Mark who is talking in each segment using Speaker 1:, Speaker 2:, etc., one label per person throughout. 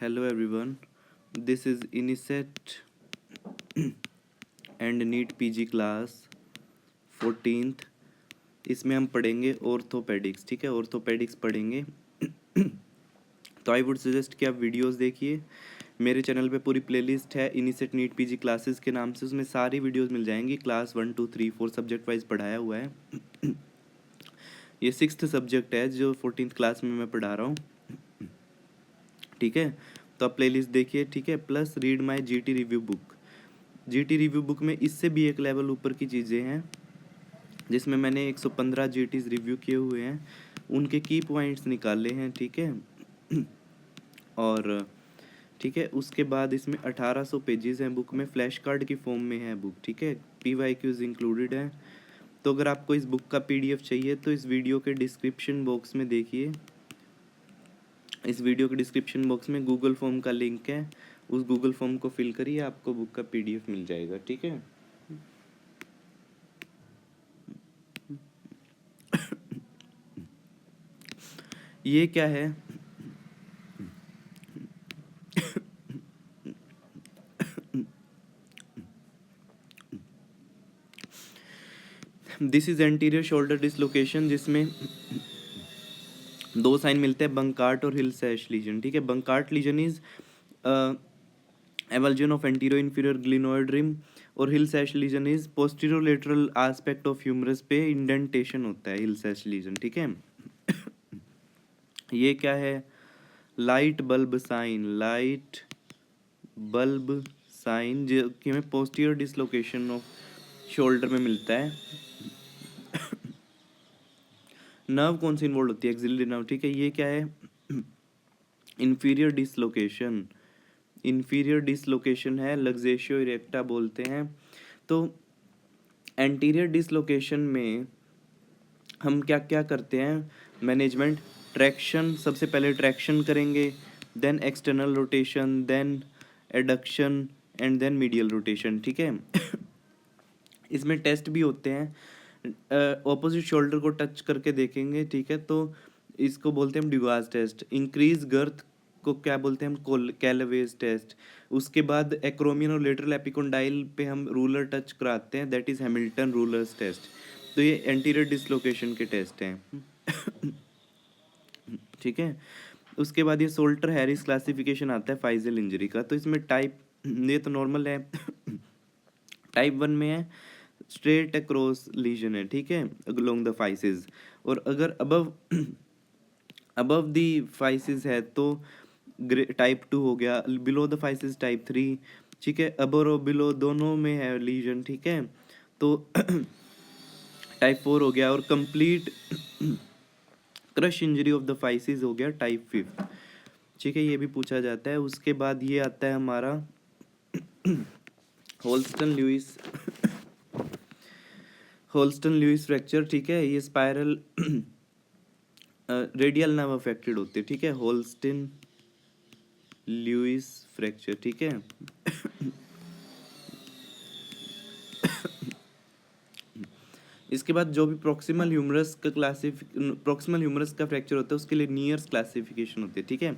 Speaker 1: Hello everyone, this is Inicet and NEET PG class 14th। इसमें हम पढ़ेंगे orthopaedics. ठीक है, ऑर्थोपेडिक्स पढ़ेंगे। तो आई वुड सजेस्ट कि आप वीडियोस देखिए। मेरे चैनल पे पूरी प्लेलिस्ट है इनिसेट नीट पीजी क्लासेस के नाम से, उसमें सारी वीडियोस मिल जाएंगी। क्लास 1 2 3 4 सब्जेक्ट वाइज पढ़ाया हुआ है। ये 6th सब्जेक्ट है जो 14th क्लास में मैं पढ़ा रहा हूँ। ठीक है, तो आप प्लेलिस्ट देखिए। ठीक है, plus read my GT review book. GT review book में इससे भी एक लेवल ऊपर की चीज़ें हैं, जिसमें मैंने 115 जीटीज रिव्यू किए हुए हैं, उनके की पॉइंट्स निकाले हैं। ठीक है, और ठीक है, उसके बाद इसमें 1800 पेजेस हैं बुक में, फ्लैश कार्ड की फॉर्म में है बुक। ठीक है, PYQs इंक्लूडेड है। तो अगर आपको इस बुक का PDF चाहिए तो इस वीडियो के डिस्क्रिप्शन बॉक्स में देखिए। इस वीडियो के डिस्क्रिप्शन बॉक्स में गूगल फॉर्म का लिंक है, उस गूगल फॉर्म को फिल करिए, आपको बुक का PDF मिल जाएगा। ठीक है, ये क्या है? This is anterior shoulder dislocation, जिसमें दो साइन मिलते हैं, बंकार्ट और हिल सैश लीजन। ठीक है, Bankart lesion is avulsion of anterior inferior glenoid rim, और Hill Sachs lesion is posterior lateral aspect of humerus पे इंडेंटेशन होता है हिल सैश लीजन। ठीक है, ये क्या है? Light bulb sign, light bulb sign, जो कि हमें पोस्टीरियर डिसलोकेशन ऑफ शोल्डर में मिलता है। नर्व कौन सी इन्वॉल्व होती है? Axillary nerve. ठीक है, ये क्या है? इंफीरियर डिसलोकेशन, इंफीरियर डिसलोकेशन है, लग्जेशियो इरेक्टा बोलते हैं। तो एंटीरियर डिसलोकेशन में हम क्या क्या करते हैं? मैनेजमेंट, ट्रैक्शन, सबसे पहले ट्रैक्शन करेंगे, then external rotation, then adduction and then medial rotation. ठीक है, इसमें टेस्ट भी होते हैं, ऑपोजिट शोल्डर को टच करके देखेंगे। ठीक है, तो इसको बोलते हैं हम ड्यूगास टेस्ट। इंक्रीज गर्थ को क्या बोलते हैं हम? कैलवेज टेस्ट। उसके बाद एक्रोमियन और लेटरल एपिकोंडाइल पे हम रूलर टच कराते हैं, that is Hamilton rulers test. तो ये एंटीरियर डिसलोकेशन के टेस्ट हैं। ठीक है, उसके बाद ये सोल्टर हैरिस क्लासिफिकेशन आता है फाइजल इंजरी का। तो इसमें टाइप, ये तो नॉर्मल है। टाइप 1 में है स्ट्रेट अक्रॉस लीजन है। ठीक है, अलोंग द फाइसेस, और अगर अबव अबव द फाइसेस है तो टाइप 2 हो गया। Below the physis type 3। ठीक है, अबव और बिलो दोनों में है लीजन। ठीक है, तो टाइप 4 हो गया, और complete crush injury of the physis हो गया टाइप 5। ठीक है, ये भी पूछा जाता है। उसके बाद ये आता है हमारा Holstein Lewis, Holstein Lewis fracture. ठीक है, ये स्पाइरल रेडियल नर्व अफेक्टेड होते हैं। ठीक है, होल्स्टन लुइस फ्रैक्चर। ठीक है, इसके बाद जो भी प्रॉक्सिमल ह्यूमरस का फ्रैक्चर होता है उसके लिए नियर्स क्लासिफिकेशन होती है। ठीक है,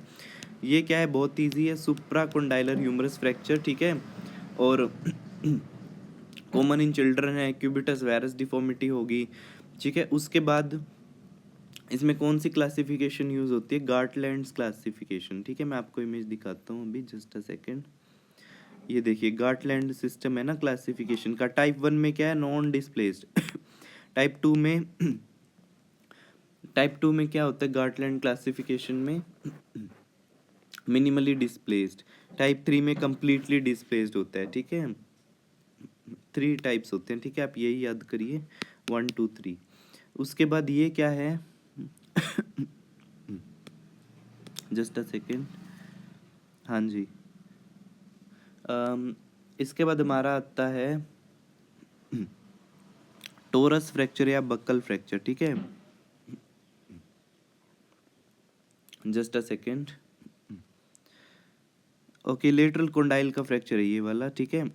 Speaker 1: ये क्या है? बहुत ईजी है, सुप्रा कोंडाइलर ह्यूमरस फ्रैक्चर। ठीक है, और कॉमन इन चिल्ड्रन है, क्यूबिटस वायरस डिफॉर्मिटी होगी। ठीक है, उसके बाद इसमें कौन सी क्लासिफिकेशन यूज होती है? गार्टलैंड्स क्लासिफिकेशन। ठीक है, मैं आपको इमेज दिखाता हूँ अभी, जस्ट अ सेकेंड। ये देखिए, गार्टलैंड सिस्टम है ना क्लासिफिकेशन का। टाइप 1 में क्या है? Non displaced. टाइप 2 में टाइप 2 में क्या होता है गार्टलैंड क्लासिफिकेशन में? Minimally displaced. टाइप 3 में कंप्लीटली डिस्प्लेस्ड होता है। ठीक है, 3 टाइप्स होते हैं। ठीक है, आप यही याद करिए, 1 2 3। उसके बाद ये क्या है? Just a second. हाँ जी, इसके बाद हमारा आता है टोरस फ्रैक्चर या बक्कल फ्रैक्चर। ठीक है, just a second. Okay, lateral condyle का फ्रैक्चर है ये वाला। ठीक है,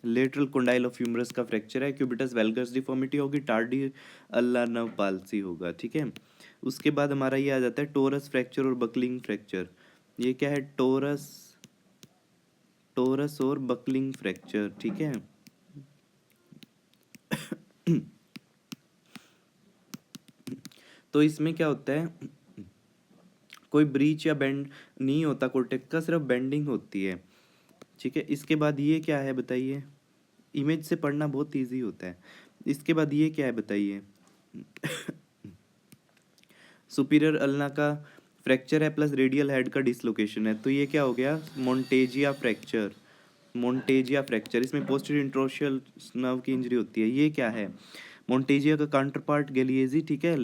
Speaker 1: लेटरल कोंडाइल ऑफ ह्यूमरस का फ्रैक्चर है, क्यूबिटस वैल्गस डिफॉर्मिटी होगी, टार्डी अल्ला नर्व पाल्सी होगा। ठीक है, उसके बाद हमारा ये आ जाता है टोरस फ्रैक्चर और बकलिंग फ्रैक्चर। ये क्या है, टोरस और बकलिंग फ्रैक्चर, ठीक है। तो इसमें क्या होता है, कोई ब्रीच या बेंड नहीं होता कोर्टेक्स का, सिर्फ बेंडिंग होती है, ठीक है। इसके बाद ये क्या है बताइए, इमेज से पढ़ना बहुत इजी होता है। इसके बाद ये क्या है बताइए, सुपीरियर अल्ना का फ्रैक्चर है प्लस रेडियल हेड का डिसलोकेशन है, तो ये क्या हो गया, मोन्टेजिया फ्रैक्चर। मोन्टेजिया फ्रैक्चर, इसमें पोस्टीरियर इंटरओशियल नर्व की इंजरी होती है। ये क्या है, मोन्टेजिया का काउंटर पार्ट गैलिएजी, ठीक है।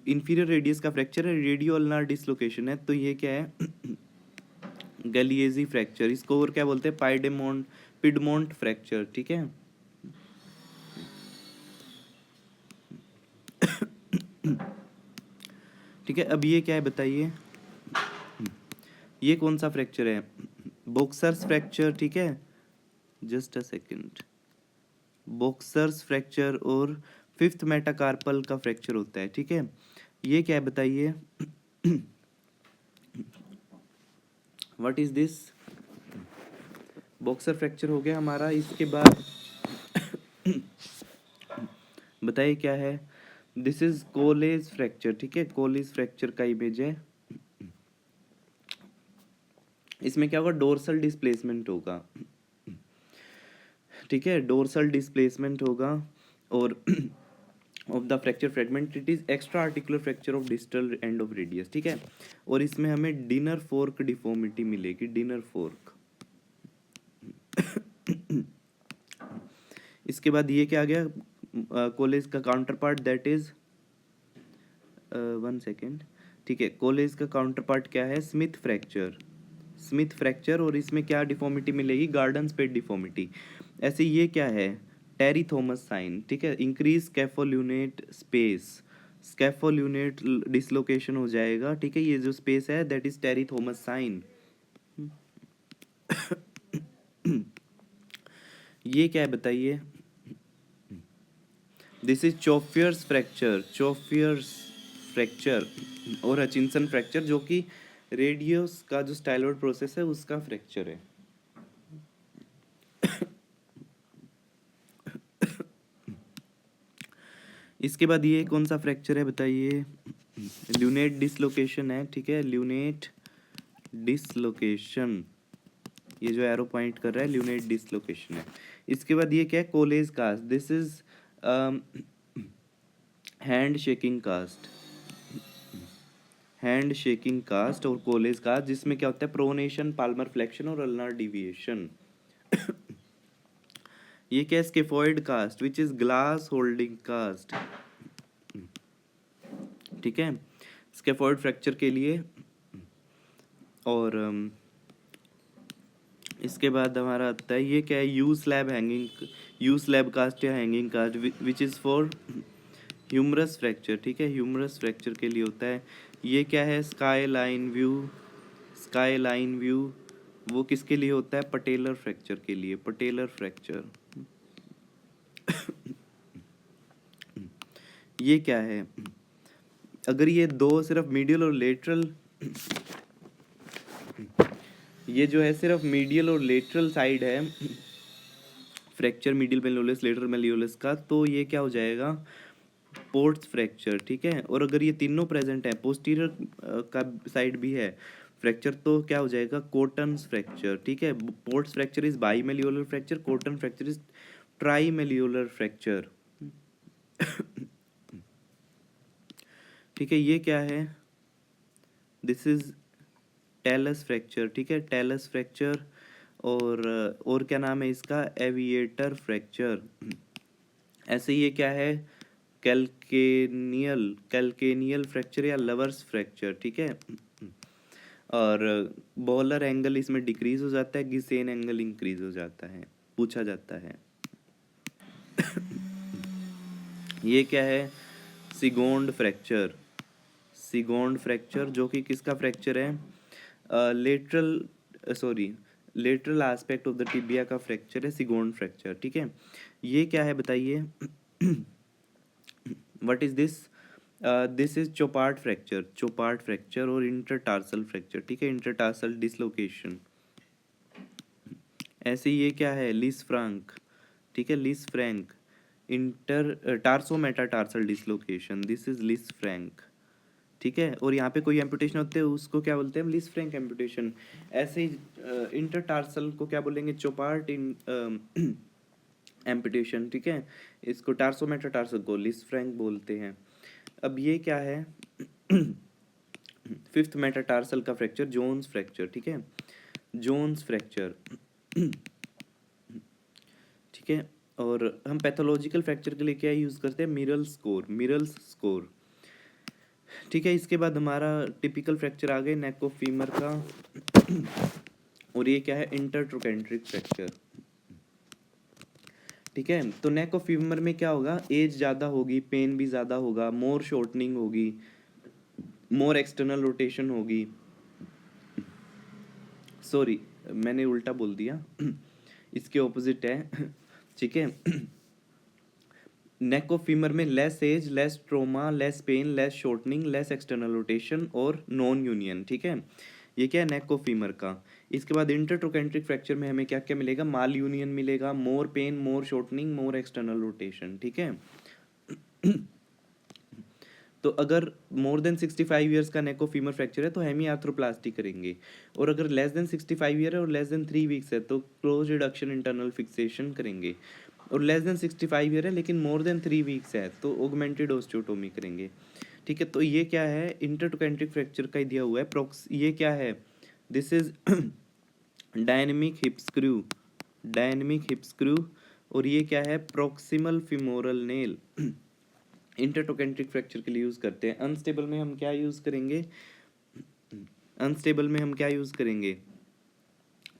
Speaker 1: इंफीरियर रेडियस का फ्रैक्चर है, रेडियो अल्नार डिसलोकेशन है, तो ये क्या है, गैलिएजी फ्रैक्चर। इसको और क्या बोलते हैं, पिडमोंट फ्रैक्चर, ठीक है। ठीक है, अब ये क्या है बताइए, ये कौन सा फ्रैक्चर है, बॉक्सर्स फ्रैक्चर, ठीक है। Just a second, boxers fracture और फिफ्थ मेटाकार्पल का फ्रैक्चर होता है, ठीक है। ये क्या है बताइए, what is this, boxer fracture हो गया हमारा। इसके बाद बताइए क्या है, दिस इज कोलेज फ्रैक्चर, ठीक है। कोलेज फ्रैक्चर का इमेज है। इसमें क्या होगा, डोर्सल डिस्प्लेसमेंट होगा, ठीक है, डोर्सल डिस्प्लेसमेंट होगा। और of the fracture fragment, it is extra articular fracture of distal end of radius, ठीक है। और इसमें हमें डिनर फोर्क डिफॉर्मिटी मिलेगी, डिनर फोर्क। इसके बाद ये क्या आ गया, कोलेज का counter part, that is 1 second, ठीक है। कोलेज का काउंटर पार्ट क्या है, स्मिथ फ्रैक्चर, स्मिथ फ्रैक्चर। और इसमें क्या डिफॉर्मिटी मिलेगी, गार्डन स्पेड डिफॉर्मिटी। ऐसे ये क्या है, टेरी थॉमस साइन, ठीक है। Increase scapholunate space, scapholunate dislocation हो जाएगा, ठीक है। ये जो स्पेस है that is Terry Thomas sign. ये क्या है बताइए, this is chauffeur's fracture, chauffeur's fracture और हचिंसन फ्रैक्चर, जो कि रेडियस का जो स्टाइलॉइड प्रोसेस है उसका फ्रैक्चर है। इसके बाद ये कौन सा फ्रैक्चर है बताइए, ल्यूनेट डिसलोकेशन है, ठीक है। ल्यूनेट डिसलोकेशन, ये जो एरो पॉइंट कर रहा है ल्यूनेट डिसलोकेशन है। इसके बाद ये क्या है, Colles cast, this is hand shaking cast, hand shaking cast और कोलेज कास्ट, जिसमें क्या होता है, प्रोनेशन, पाल्मर फ्लेक्शन और अल्नार डिविएशन। ये क्या है, scaphoid cast, which is glass holding cast, ठीक है, स्केफॉइड फ्रैक्चर के लिए। और इसके बाद हमारा आता है, ये क्या है, U slab hanging, U slab cast या hanging cast, which is for humerus fracture, ठीक है। ह्यूमरस फ्रैक्चर के लिए होता है। ये क्या है, sky line view, sky line view, वो किसके लिए होता है, पटेलर फ्रैक्चर के लिए, पटेलर फ्रैक्चर। ये क्या है, अगर ये दो सिर्फ मीडियल और लेटरल, ये जो है सिर्फ मीडियल और लेटरल साइड है फ्रैक्चर, मीडियल मेलियोलस लेटरल मेलियोलस का, तो ये क्या हो जाएगा, पोर्ट्स फ्रैक्चर, ठीक है। और अगर ये तीनों प्रेजेंट है, पोस्टीरियर का साइड भी है फ्रैक्चर, तो क्या हो जाएगा, कोटन्स फ्रैक्चर, ठीक है। Pott's fracture is bimalleolar fracture, Cotton fracture is trimalleolar fracture, ठीक है। ये क्या है, दिस इज टेलस फ्रैक्चर, ठीक है, टेलस फ्रैक्चर। और क्या नाम है इसका, एविएटर फ्रैक्चर। ऐसे ये क्या है, कैल्केनियल फ्रैक्चर या लवर्स फ्रैक्चर, ठीक है। और बॉलर एंगल इसमें डिक्रीज हो जाता है, गिसेन एंगल इंक्रीज हो जाता है, पूछा जाता है। ये क्या है, सिगोंड फ्रैक्चर, सिगोंड फ्रैक्चर, जो कि किसका फ्रैक्चर है, lateral aspect of the tibia का फ्रैक्चर है सिगोंड फ्रैक्चर, ठीक है। ये क्या है बताइए, what is this, this is Chopart fracture और इंटरटार्सल फ्रैक्चर, ठीक है, इंटरटार्सल डिसलोकेशन। ऐसे ये क्या है, लिस फ्रैंक, ठीक है, Lisfranc inter tarso metatarsal dislocation, this is Lisfranc, ठीक है। और यहाँ पे कोई एम्पुटेशन होते हैं उसको क्या बोलते हैं, लिस फ्रैंक एम्पुटेशन। ऐसे ही इंटरटार्सल को क्या बोलेंगे, चोपार्ट इन एम्पुटेशन, ठीक है। इसको टार्सो मेटाटार्सल को लिस फ्रैंक बोलते हैं। अब ये क्या है, फिफ्थ मेटाटार्सल का फ्रैक्चर, जोन्स फ्रैक्चर, ठीक है, जोन्स फ्रैक्चर, ठीक है। और हम पैथोलॉजिकल फ्रैक्चर के लिए क्या यूज़ करते हैं, मिरल्स स्कोर, ठीक है। इसके बाद हमारा टिपिकल फ्रैक्चर आ गए नेक ऑफ फीमर का, और ये क्या है, इंटरट्रोकेंट्रिक फ्रैक्चर, ठीक है। तो नेक ऑफ फीमर में क्या होगा, एज ज़्यादा होगी, पेन भी ज़्यादा होगा, मोर शॉर्टनिंग होगी, मोर एक्सटर्नल रोटेशन होगी, सॉरी मैंने उल्टा बोल दिया, इसके ऑपोजिट है, ठीक है। नेक ऑफ फीमर में less age, less trauma, less pain, less shortening, less external rotation और नॉन यूनियन, ठीक है। ये क्या है, नेक ऑफ फीमर का। इसके बाद इंटरट्रोकेंट्रिक फ्रैक्चर में हमें क्या क्या मिलेगा, माल यूनियन मिलेगा, मोर पेन, मोर शॉर्टनिंग, मोर एक्सटर्नल रोटेशन, ठीक है। तो अगर मोर देन 65 ईयर्स का नेक ऑफ फीमर फ्रैक्चर है तो हेमी आर्थ्रोप्लास्टी करेंगे, और अगर लेस देन 65 ईयर है और लेस देन 3 वीक्स है तो क्लोज रिडक्शन इंटरनल फिक्सेशन करेंगे, और लेस देन 65 ईयर है लेकिन मोर देन 3 वीक्स है तो ऑगमेंटेड ऑस्टियोटोमी करेंगे, ठीक है। तो ये क्या है, इंटरट्रोकेंट्रिक फ्रैक्चर का ही दिया हुआ है। ये क्या है, this is dynamic hip screw, और ये क्या है, proximal femoral nail, intertrochanteric fracture के लिए यूज़ करते हैं। अनस्टेबल में हम क्या यूज़ करेंगे,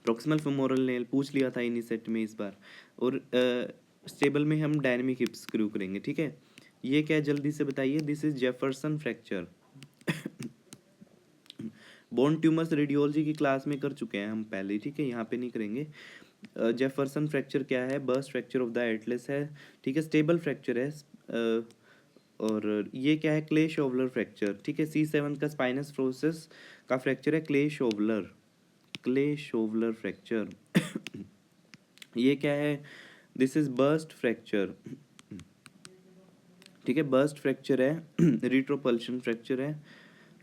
Speaker 1: प्रोक्सिमल फिमोरल नेल पूछ लिया था इन्हीं सेट में इस बार, और स्टेबल में हम डायनेमिक हिप स्क्रू करेंगे, ठीक है। ये क्या है, जल्दी से बताइए, this is Jefferson fracture. Bone tumours radiology की क्लास में कर चुके हैं हम पहले, ठीक है, यहाँ पे नहीं करेंगे। जेफरसन फ्रैक्चर क्या है, burst fracture of the Atlas है, ठीक है, स्टेबल फ्रैक्चर है। और ये क्या है, क्ले शोवलर फ्रैक्चर, ठीक है, C7 का स्पाइनस प्रोसेस का फ्रैक्चर है क्ले शोवलर फ्रैक्चर। ये क्या है, दिस इज बर्स्ट फ्रैक्चर, ठीक है, बर्स्ट फ्रैक्चर है, रिट्रोपल्शन फ्रैक्चर है,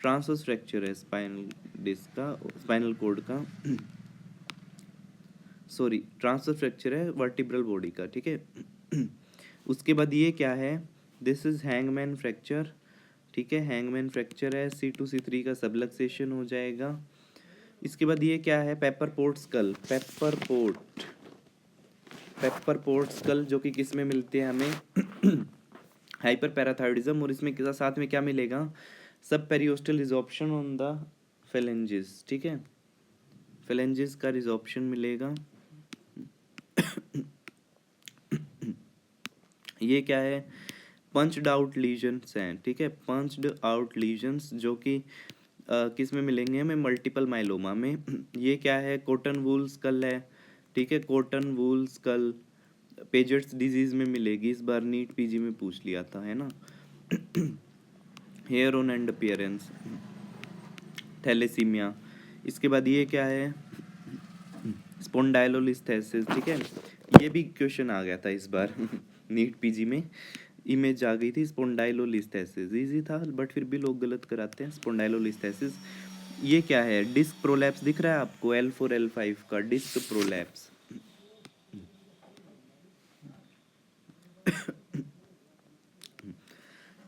Speaker 1: ट्रांसवर्स फ्रैक्चर है स्पाइनल डिस्क का, स्पाइनल कॉर्ड का, सॉरी ट्रांसवर्स फ्रैक्चर है वर्टिब्रल बॉडी का, ठीक है। उसके बाद ये क्या है, दिस इज हैंगमैन फ्रैक्चर, ठीक है, हैंगमैन फ्रैक्चर है, C2C3 का सबलक्सेशन हो जाएगा। इसके बाद ये क्या है, पेपर पोर्ट स्कल, जो कि किस में मिलते हैं हमें, हाइपर पैराथायरॉइडिज्म, और इसमें साथ में क्या मिलेगा, सब periosteal resorption on the phalanges, ठीक है, फेलेंजेस का रिजॉर्प्शन मिलेगा। ये क्या है, पंच्ड आउट लीजन्स हैं, ठीक है, पंच्ड आउट लीजन्स जो कि किस में मिलेंगे हमें, मल्टीपल माइलोमा में। ये क्या है, कॉटन वूल स्कल है, ठीक है, cotton wool skull Paget's disease में मिलेगी, इस बार नीट पीजी में पूछ लिया था, है ना। Hair on end appearance, thalassaemia. इसके बाद ये क्या है, स्पोंडाइलोलिस्थेसिस, ठीक है, ये भी क्वेश्चन आ गया था इस बार नीट पीजी में, इमेज आ गई थी, स्पोंडाइलोलिस्थेसिस इजी था बट फिर भी लोग गलत कराते हैं, स्पोंडाइलोलिस्थेसिस। ये क्या है, डिस्क प्रोलैप्स दिख रहा है आपको, L4 L5 का डिस्क प्रोलैप्स।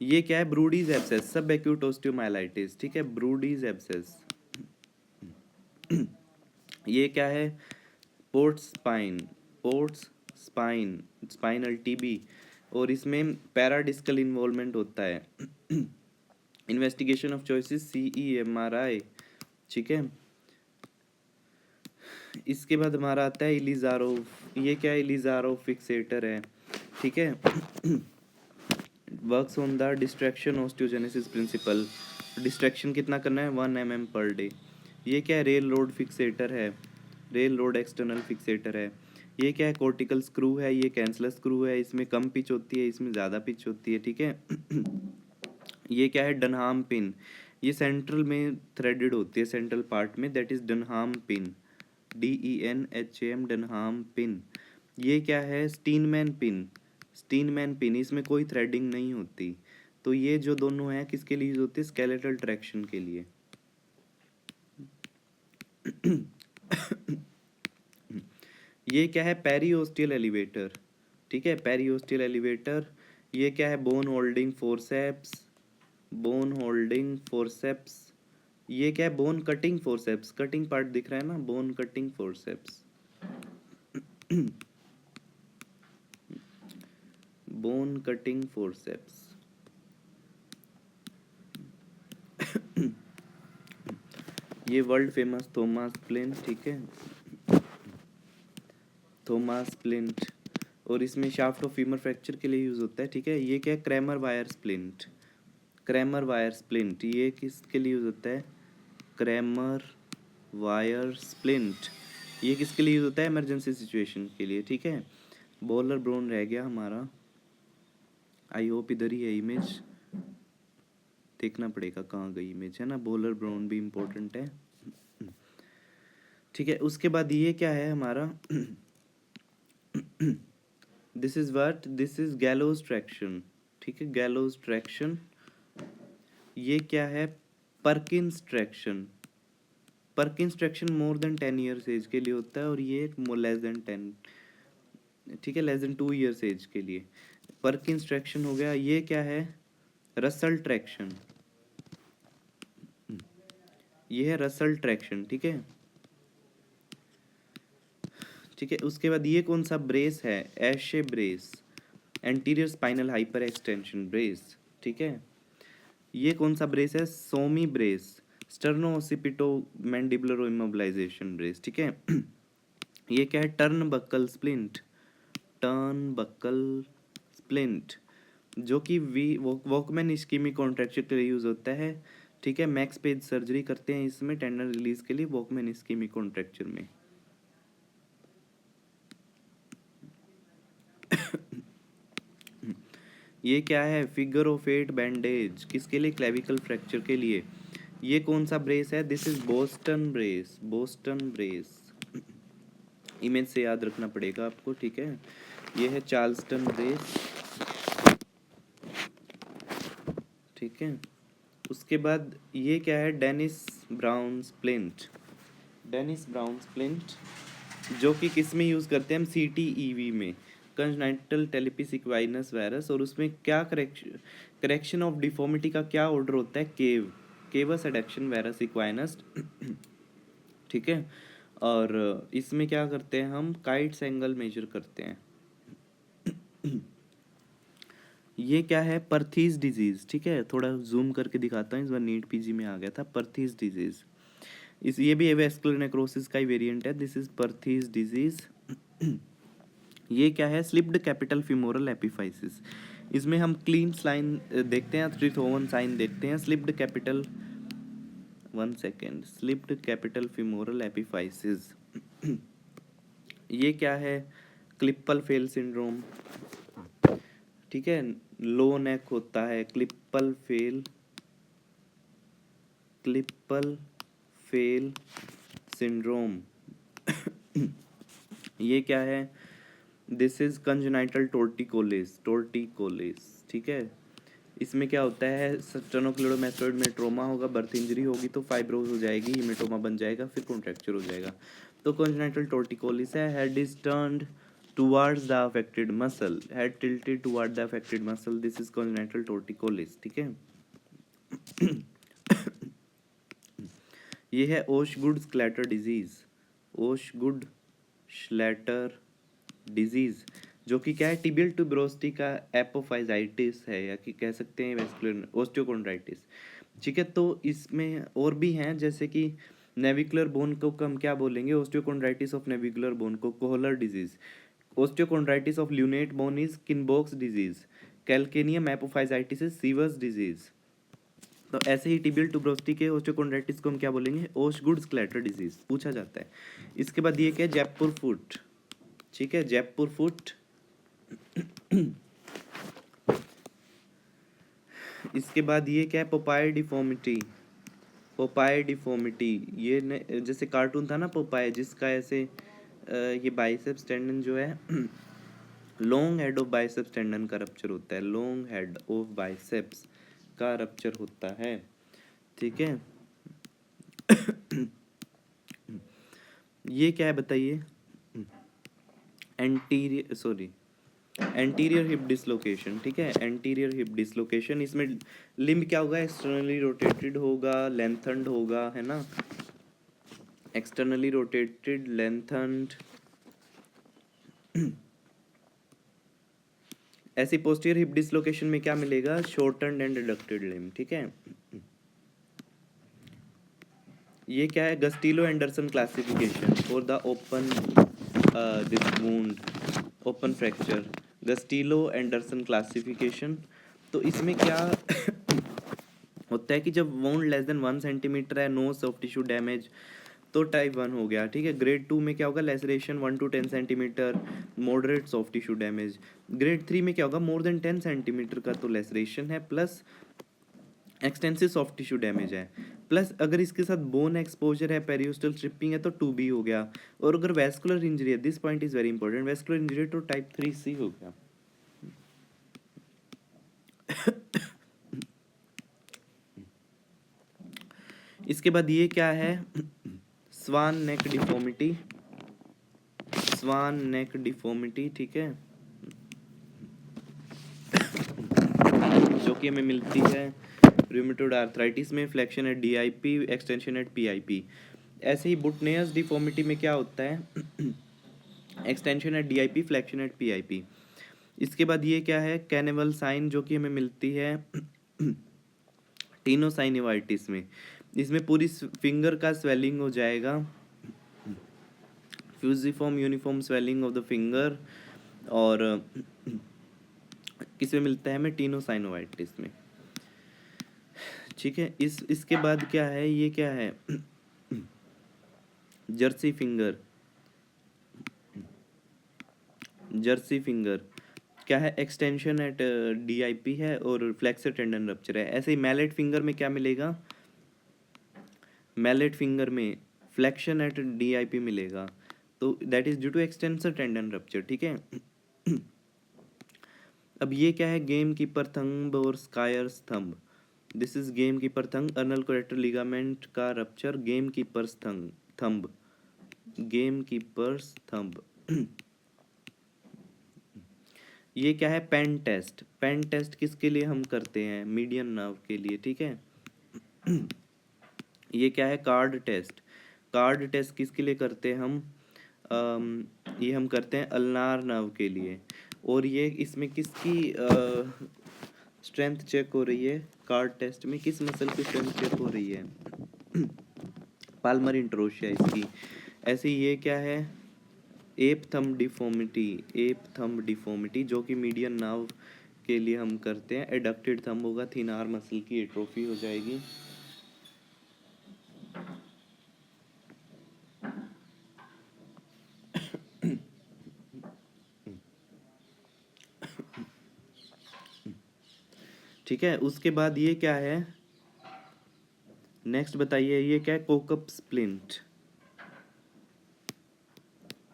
Speaker 1: ये क्या है, ब्रूडीज एब्सेस, सब एक्यूट ओस्टियोमाइलाइटिस, ठीक है, ब्रूडीज एब्सेस। ये क्या है, पोर्ट्स स्पाइन, स्पाइनल टीबी, और इसमें पैराडिस्कल इन्वॉल्वमेंट होता है। इन्वेस्टिगेशन ऑफ चॉइसेस CEMRI, ठीक है। इसके बाद हमारा आता है इलिजारोव, ये क्या है, इलिजारोव फिक्सेटर है, ठीक है। Works on the distraction osteogenesis principle, distraction कितना करना है, 1 mm पर डे। ये क्या है, रेल रोड फिक्सेटर है, रेल रोड एक्सटर्नल फिक्सेटर है। ये क्या है, कॉर्टिकल स्क्रू है, ये कैंसलर स्क्रू है, इसमें कम पिच होती है, इसमें ज़्यादा पिच होती है, ठीक है। ये क्या है, डनहाम पिन। ये सेंट्रल में थ्रेडेड होती है, सेंट्रल पार्ट में, that is Denham pin, DENHAM, Denham pin. ये क्या है, स्टीनमैन पिन, स्टीनमैन पिन, इसमें कोई थ्रेडिंग नहीं होती। तो ये जो दोनों हैं किसके लिए यूज होती है, स्केलेटल ट्रैक्शन के लिए। ये क्या है, पेरियोस्टियल एलिवेटर, ठीक है, पेरियोस्टियल एलिवेटर। ये क्या है, bone holding forceps, bone holding forceps. ये क्या है, bone cutting forceps, cutting part दिख रहा है ना, bone cutting forceps, bone cutting forceps. ये वर्ल्ड फेमस थॉमस प्लिंट, ठीक है, थॉमस प्लिंट। और इसमें शाफ्ट ऑफ फीमर फ्रैक्चर के लिए यूज होता है, ठीक है। ये क्या है, Cramer wire splint, Cramer wire splint, ये किसके लिए यूज होता है, क्रैमर वायर स्प्लिंट। ये किसके लिए यूज होता है, इमरजेंसी सिचुएशन के लिए, ठीक है। बॉलर ब्रोन रह गया हमारा, आई होप इधर ही है इमेज, देखना पड़ेगा कहाँ गई इमेज, है ना। बॉलर ब्रोन भी इम्पोर्टेंट है, ठीक है। उसके बाद ये क्या है हमारा, this is what, this is gallows traction, ठीक है, गैलोज ट्रैक्शन। ये क्या है, Perkins traction, Perkins traction more than 10 years age के लिए होता है, और ये लेस देन 10, ठीक है, लेस देन 2 ईयर्स एज के लिए। परकिंस ट्रैक्शन हो गया। ये क्या है, रसल ट्रैक्शन, ये है रसल ट्रैक्शन, ठीक है, ठीक है। उसके बाद ये कौन सा ब्रेस है, ASH brace, anterior spinal hyper extension brace, ठीक है। ये कौन सा ब्रेस है, SOMI brace, sterno occipito mandibular immobilization brace, ठीक है। ये क्या है, turnbuckle splint, turnbuckle splint, जो कि वॉकमैन इस्कीमिक कॉन्ट्रैक्चर के लिए यूज होता है, ठीक है। मैक्स पेज सर्जरी करते हैं इसमें टेंडन रिलीज के लिए, वॉकमैन इस्कीमिक कॉन्ट्रैक्चर में। ये क्या है, फिगर ऑफ 8 बैंडेज, किसके लिए, क्लेविकल फ्रैक्चर के लिए। ये कौन सा ब्रेस है, this is Boston brace, Boston brace, image से याद रखना पड़ेगा आपको, ठीक है। ये है चार्ल्सटन ब्रेस, ठीक है। उसके बाद ये क्या है, Denis Browne splint, Denis Browne splint, जो कि किस में यूज़ करते हैं हम, CTEV में, कंजनाइटल टेलिपिस इक्वाइनस वायरस। और उसमें क्या करेक्शन ऑफ डिफॉर्मिटी का क्या ऑर्डर होता है, केवस एडक्शन वायरस इक्वाइनस, ठीक है। और इसमें क्या करते हैं हम, काइट्स एंगल मेजर करते हैं। ये क्या है, पर्थीज डिजीज, ठीक है, थोड़ा जूम करके दिखाता हूँ, इस बार नीट PG में आ गया था, पर्थीज डिजीज। इस ये भी वेस्कुलर नेक्रोसिस का ही वेरिएंट है, दिस इज पर्थीज डिजीज। ये क्या है, स्लिप्ड कैपिटल फिमोरल एपिफाइसिस। इसमें हम क्लीन साइन देखते हैं, ट्रिथोवन साइन देखते हैं, slipped capital, 1 second, slipped capital femoral epiphysis. ये क्या है, क्लिपल फेल सिंड्रोम, ठीक है, लो नेक होता है, क्लिपल फेल, क्लिपल फेल सिंड्रोम। ये क्या है, दिस इज कंजेनाइटल टोर्टिकोलिस, टोर्टिकोलिस, ठीक है। इसमें क्या होता है, स्टेनोक्लेडोमास्टोइड में ट्रोमा होगा, बर्थ इंजरी होगी तो फाइब्रोज हो जाएगी, हीमेटोमा बन जाएगा, फिर कॉन्ट्रैक्चर हो जाएगा। तो कंजेनाइटल टोर्टिकोलिस है, head is turned towards the affected muscle, head tilted toward the affected muscle, this is congenital torticollis, ठीक है। ये है Osgood Schlatter disease, Osgood Schlatter disease, जो कि क्या है, टिबियल ट्यूबरोसिटी का एपोफाइजाइटिस है, या कि कह सकते हैं वेस्कुलर ओस्टियोकॉन्ड्राइटिस, ठीक है। तो इसमें और भी हैं, जैसे कि नेविकुलर बोन को हम क्या बोलेंगे, ओस्टियोकॉन्ड्राइटिस ऑफ नेविकुलर बोन को Kohler disease, osteochondritis of lunate bone is Kienbock's disease, calcaneum apophysitis is Sever's disease. तो ऐसे ही टिबियल ट्यूबरोसिटी के ओस्टियोकॉन्ड्राइटिस को हम क्या बोलेंगे, ओशगुड स्क्लैटर डिजीज पूछा जाता है। इसके बाद ये क्या है, जयपुर फुट, ठीक है, जयपुर फुट। इसके बाद ये क्या है, पोपाई डिफॉर्मिटी। पोपाई डिफॉर्मिटी ये जैसे कार्टून था ना पोपाई, जिसका ऐसे ये बाइसेप्स टेंडन जो है long head of biceps tendon का रप्चर होता है, लॉन्ग हेड ऑफ बाइसेप्स का रप्चर होता है, ठीक है। ये क्या है बताइए, एंटीरियर हिप डिसलोकेशन, ठीक है, एंटीरियर हिप डिसलोकेशन। इसमें लिम्ब क्या होगा, एक्सटर्नली रोटेटेड होगा, लेंथन्ड होगा, है ना, एक्सटर्नली रोटेटेड लेंथन्ड। ऐसी पोस्टीरियर हिप डिसलोकेशन में क्या मिलेगा, शॉर्टन्ड एंड एडक्टेड लिम्ब, ठीक है। ये क्या है, Gustilo Anderson classification for the open this wound, open fracture, Gustilo Anderson classification. तो इसमें क्या होता है कि जब वुंड लेस देन 1 सेंटीमीटर है, नो सॉफ्ट टिश्यू डैमेज, तो टाइप 1 हो गया, ठीक है। ग्रेड 2 में क्या होगा, laceration 1 to 10 centimetre, moderate soft tissue damage. Grade 3 में क्या होगा, मोर देन 10 सेंटीमीटर का तो लेसरेशन है, plus extensive soft tissue damage है, प्लस अगर इसके साथ बोन एक्सपोजर है, पेरियोस्टल स्ट्रिपिंग है, तो 2B हो गया। और अगर वेस्कुलर इंजरी है, this point is very important, vascular injury तो टाइप 3C हो गया। इसके बाद ये क्या है, स्वान नेक डिफॉर्मिटी, स्वान नेक डिफॉर्मिटी, ठीक है, जो कि हमें मिलती है रूमेटॉइड आर्थराइटिस में, flexion at DIP, extension eight PIP। ऐसे ही बुटनेस डिफॉर्मिटी में क्या होता है, extension eight DIP, flexion at PIP। इसके बाद ये क्या है, कैनिवल साइन, जो कि हमें मिलती है टीनोसाइनिवाइटिस में। इसमें पूरी फिंगर का स्वेलिंग हो जाएगा, fusiform uniform swelling of the finger, और किसमें मिलता है हमें, टीनोसाइनोवाइटिस में, ठीक है। इसके बाद क्या है, ये क्या है, जर्सी फिंगर, जर्सी फिंगर क्या है, एक्सटेंशन एट DIP है और फ्लेक्सर टेंडन रप्चर है। ऐसे ही मैलेट फिंगर में क्या मिलेगा, मैलेट फिंगर में फ्लेक्शन एट DIP मिलेगा, तो that is due to extensor tendon rupture, ठीक है। अब ये क्या है, गेम कीपर थंब और skier's thumb. This is game keeper thumb, ulnar collateral ligament का rupture, game keeper's thumb, game keeper's thumb. ये क्या है, पेन टेस्ट, पेन टेस्ट किसके लिए हम करते हैं, मीडियन नर्व के लिए, ठीक है। ये क्या है, कार्ड टेस्ट, कार्ड टेस्ट किसके लिए करते हैं हम, ये हम करते हैं अल्नार नर्व के लिए। और ये इसमें किसकी स्ट्रेंथ चेक हो रही है, कार्ड टेस्ट में किस मसल की स्ट्रेंथ चेक हो रही है, पाल्मर इंट्रोशिया इसकी। ऐसे ये क्या है, app thumb deformity, app thumb deformity, जो कि मीडियन नर्व के लिए हम करते हैं। एडक्टेड थंब होगा, थिनार मसल की एट्रोफी हो जाएगी। ठीक है, उसके बाद ये क्या है, नेक्स्ट बताइए, ये क्या है, कोकप स्प्लिंट,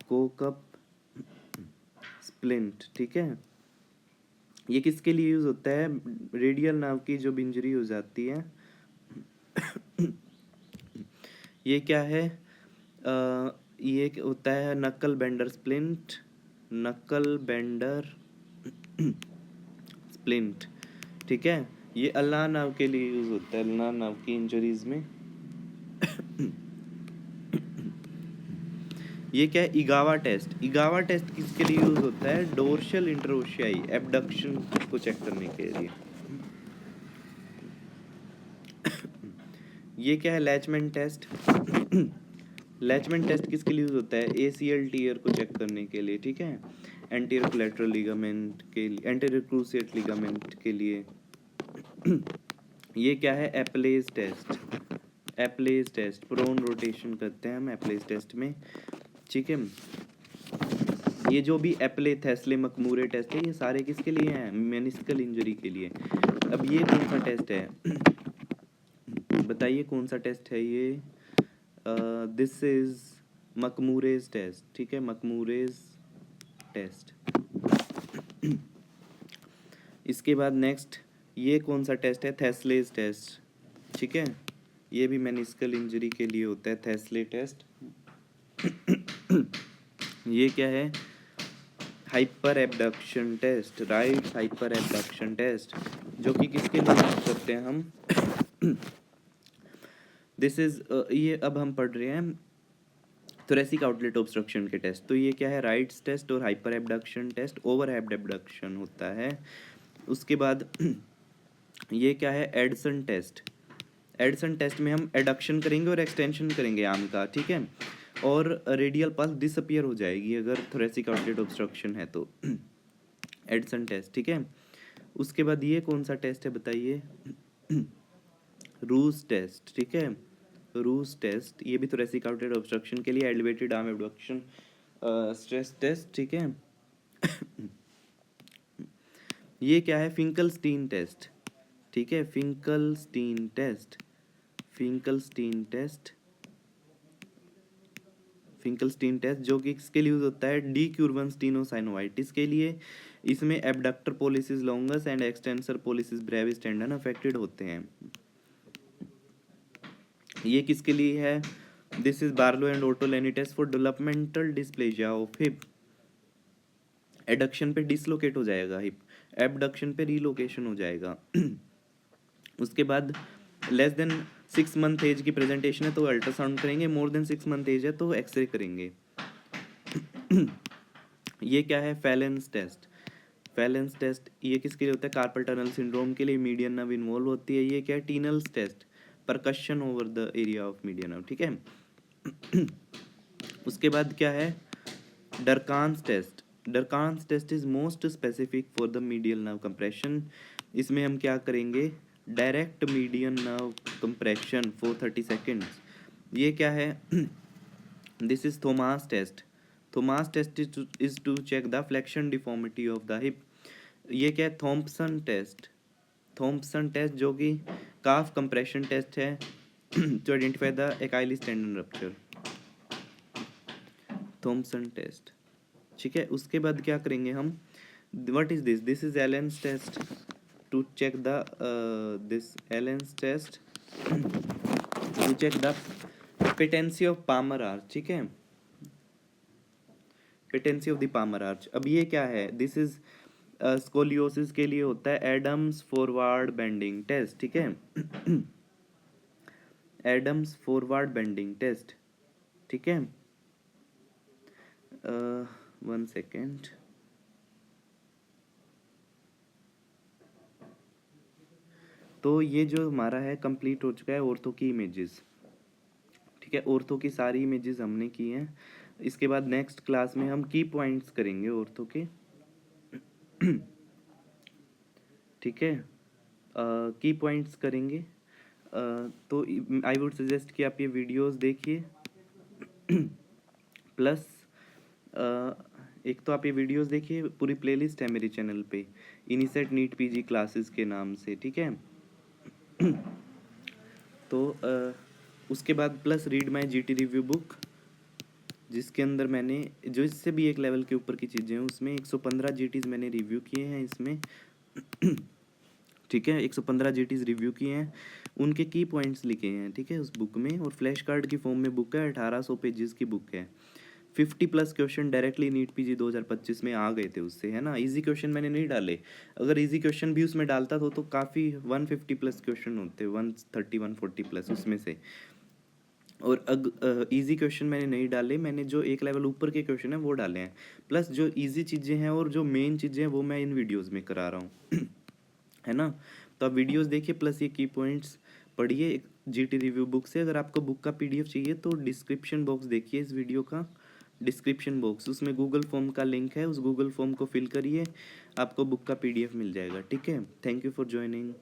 Speaker 1: कोकप स्प्लिंट, ठीक है। ये किसके लिए यूज होता है, रेडियल नर्व की जब इंजरी हो जाती है। ये क्या है, ये होता है नक्कल बेंडर स्प्लिंट, नक्कल बेंडर स्प्लिंट, ठीक है। ये अल्नार नर्व के लिए यूज होता है, अल्नार नर्व की इंजरीज में। ये क्या है, इगावा टेस्ट, इगावा टेस्ट किसके लिए यूज होता है, डोर्शल इंटरोशियाई एबडक्शन को चेक करने के लिए। ये क्या है, लैचमेंट टेस्ट, लैचमेंट टेस्ट किसके लिए यूज होता है, ACL टीयर को चेक करने के लिए, ठीक है, एंटीरियर कोलैटरल लिगामेंट के लिए, एंटीरियर क्रूसिएट लिगामेंट के लिए। ये क्या है, apley's test, apley's test, prone rotation करते हैं हम एप्लेज टेस्ट में, ठीक है। ये जो भी एप्ले थैस्ले मकमूरे टेस्ट है, ये सारे किसके लिए हैं, मेनिस्कल इंजरी के लिए। अब ये कौन सा टेस्ट है? बताइए कौन सा टेस्ट है ये? दिस इज मकमूरेज टेस्ट, ठीक है, मकमूरेज टेस्ट। इसके बाद नेक्स्ट ये कौन सा टेस्ट है? थेस्लेज टेस्ट, ठीक है, ये भी मेनिस्कल इंजरी के लिए होता है, थेस्ले टेस्ट। ये क्या है? Hyper abduction test, right, hyper abduction test, जो कि किसके लिए यूज करते हैं हम? दिस इज ये अब हम पढ़ रहे हैं थोरेसिक आउटलेट ऑब्स्ट्रक्शन के टेस्ट। तो ये क्या है? राइट्स टेस्ट और hyper abduction test, over abduction होता है। उसके बाद ये क्या है? Edson test. एडसन टेस्ट में हम एडक्शन करेंगे और एक्सटेंशन करेंगे आर्म का, ठीक है, और रेडियल पल्स डिसअपियर हो जाएगी अगर थोरेसिक आउटलेट ऑब्स्ट्रक्शन है तो। एडसन टेस्ट, ठीक है। उसके बाद ये कौन सा टेस्ट है बताइए? रूस टेस्ट, ठीक है, रूस टेस्ट, ये भी थोरेसिक आउटलेट ऑब्स्ट्रक्शन के लिए elevated arm abduction stress test, ठीक है। ये क्या है? फिंकलस्टीन टेस्ट, ठीक है, Finkelstein test, Finkelstein test, Finkelstein test, जो कि किसके लिए यूज होता है? डीक्यूरबन के लिए। इसमें abductor pollicis longus and extensor pollicis brevis tendon affected होते हैं। ये किसके लिए है? This is Barlow and Ortolani test for developmental dysplasia of hip. Adduction पे डिसलोकेट हो जाएगा हिप, एबडक्शन पे रीलोकेशन हो जाएगा। उसके बाद लेस देन 6 मंथ एज की प्रेजेंटेशन है तो अल्ट्रासाउंड करेंगे, मोर देन 6 मंथ एज है तो एक्सरे करेंगे। ये क्या है? Phalanx test. फैलेंस टेस्ट ये किसके लिए होता है? कार्पल टनल सिंड्रोम के लिए मीडियन नर्व इन्वॉल्व होती है। ये क्या है? Tinel's test, percussion over the area of median nerve, ठीक है। उसके बाद क्या है? Durkan's test. Durkan's test is most specific for the medial nerve compression. इसमें हम क्या करेंगे? Direct median nerve compression for 30 seconds. ये क्या है? This is Thomas test. Thomas test is to check the flexion deformity of the hip. ये क्या है? Thompson test. थॉम्पसन टेस्ट जो कि काफ कंप्रेशन टेस्ट है to identify the Achilles tendon rupture. Thompson test, ठीक है। उसके बाद क्या करेंगे हम? What is this? This is Allen's test to check the this Allen's test to check the patency of palmar arch, ठीक है, patency of the palmar arch. अब ये क्या है? दिस इज स्कोलियोसिस के लिए होता है एडम्स फॉरवर्ड बेंडिंग टेस्ट, ठीक है। एडम्स फॉरवर्ड बेंडिंग टेस्ट, ठीक है। 1 सेकेंड। तो ये जो हमारा है कंप्लीट हो चुका है ऑर्थो की इमेजेस, ठीक है, ऑर्थो की सारी इमेजेस हमने की हैं। इसके बाद नेक्स्ट क्लास में हम की पॉइंट्स करेंगे ऑर्थो के, ठीक है, की पॉइंट्स करेंगे। तो आई वुड सजेस्ट कि आप ये वीडियोस देखिए। प्लस एक तो आप ये वीडियोस देखिए, पूरी प्लेलिस्ट है मेरे चैनल पे इनिसेट नीट पीजी क्लासेस के नाम से, ठीक है। तो उसके बाद plus read my GT review book, जिसके अंदर मैंने जो इससे भी एक लेवल के ऊपर की चीज़ें हैं, उसमें 115 जीटीज मैंने रिव्यू किए हैं इसमें, ठीक है, 115 जीटीज रिव्यू किए हैं, उनके की पॉइंट्स लिखे हैं, ठीक है, उस बुक में। और फ्लैश कार्ड की फॉर्म में बुक है, 1800 पेजेस की बुक है। 50+ क्वेश्चन डायरेक्टली नीट पीजी 2025 में आ गए थे उससे, है ना। इजी क्वेश्चन मैंने नहीं डाले, अगर इजी क्वेश्चन भी उसमें डालता तो काफ़ी 150+ क्वेश्चन होते, 130 140+ उसमें से। और इजी क्वेश्चन मैंने नहीं डाले, मैंने जो एक लेवल ऊपर के क्वेश्चन है वो डाले हैं। प्लस जो इजी चीज़ें हैं और जो मेन चीज़ें हैं वो मैं इन वीडियोज़ में करा रहा हूँ, है ना। तो आप वीडियोज़ देखिए, प्लस ये की पॉइंट्स पढ़िए जीटी रिव्यू बुक से। अगर आपको बुक का पीडीएफ चाहिए तो डिस्क्रिप्शन बॉक्स देखिए इस वीडियो का, डिस्क्रिप्शन बॉक्स, उसमें गूगल फॉर्म का लिंक है, उस गूगल फॉर्म को फिल करिए, आपको बुक का पीडीएफ मिल जाएगा, ठीक है। Thank you for joining.